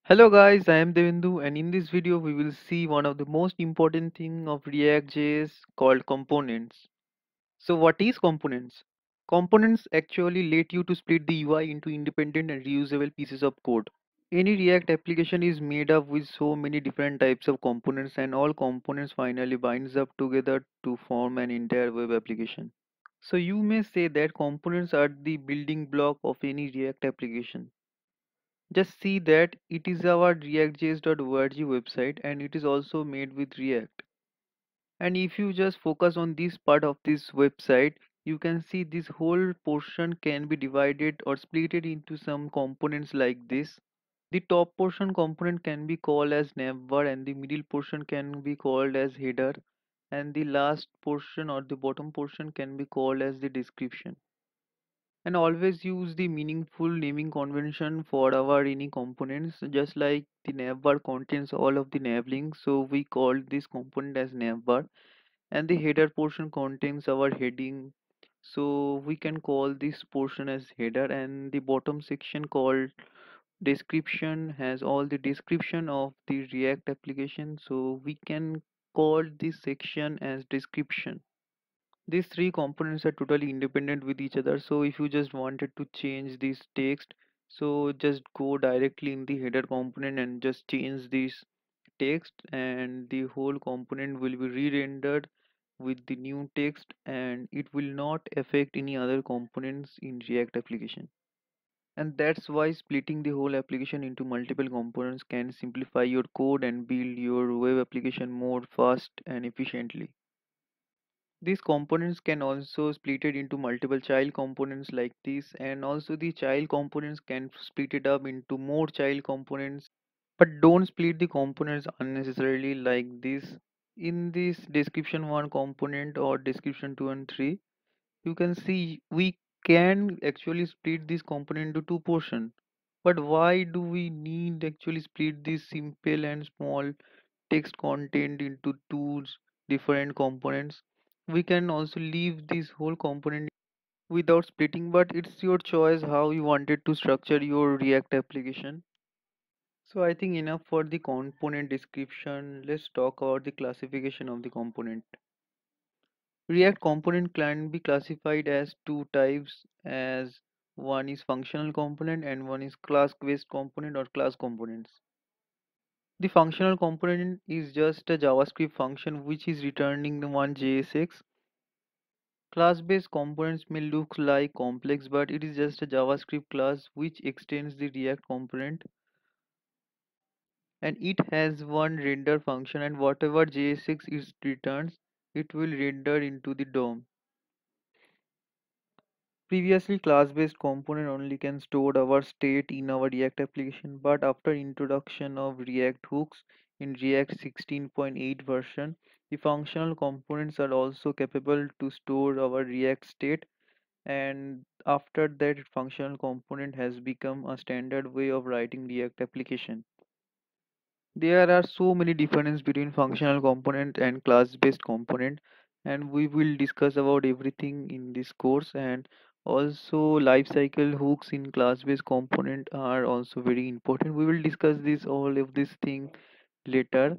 Hello guys, I am Devindu and in this video we will see one of the most important thing of reactjs called components. So what is components? Components actually let you to split the UI into independent and reusable pieces of code. Any React application is made up with so many different types of components and all components finally binds up together to form an entire web application. So you may say that components are the building block of any React application. Just see that it is our reactjs.org website and it is also made with React. And if you just focus on this part of this website, you can see this whole portion can be divided or split it into some components like this. The top portion component can be called as navbar and the middle portion can be called as header and the last portion or the bottom portion can be called as the description. And always use the meaningful naming convention for our any components, just like the navbar contains all of the nav links, so we call this component as navbar, and the header portion contains our heading, so we can call this portion as header, and the bottom section called description has all the description of the React application, so we can call this section as description. These three components are totally independent with each other. So if you just wanted to change this text, so just go directly in the header component and just change this text and the whole component will be re-rendered with the new text and it will not affect any other components in React application. And that's why splitting the whole application into multiple components can simplify your code and build your web application more fast and efficiently. These components can also split it into multiple child components like this, and also the child components can split it up into more child components. But don't split the components unnecessarily like this. In this description 1 component or description 2 and 3, you can see we can actually split this component into two portions. But why do we need actually split this simple and small text content into two different components? We can also leave this whole component without splitting, but it's your choice how you wanted to structure your React application. So I think enough for the component description. Let's talk about the classification of the component. React component can be classified as two types, as one is functional component and one is class based component or class components. The functional component is just a JavaScript function which is returning the one JSX. Class-based components may look like complex, but it is just a JavaScript class which extends the React component, and it has one render function, and whatever JSX it returns, it will render into the DOM. Previously, class-based component only can store our state in our React application, but after introduction of React hooks in React 16.8 version, the functional components are also capable to store our React state, and after that functional component has become a standard way of writing React application. There are so many differences between functional component and class based component, and we will discuss about everything in this course. And also lifecycle hooks in class based component are also very important. We will discuss this all of this thing later.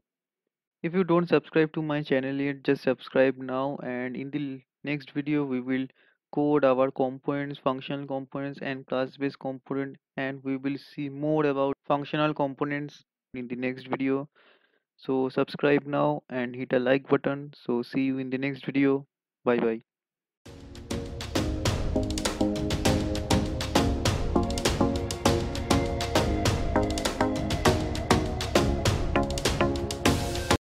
If you don't subscribe to my channel yet, just subscribe now, and in the next video we will code our components, functional components and class-based component, and we will see more about functional components in the next video. So subscribe now and hit a like button. So see you in the next video. Bye bye.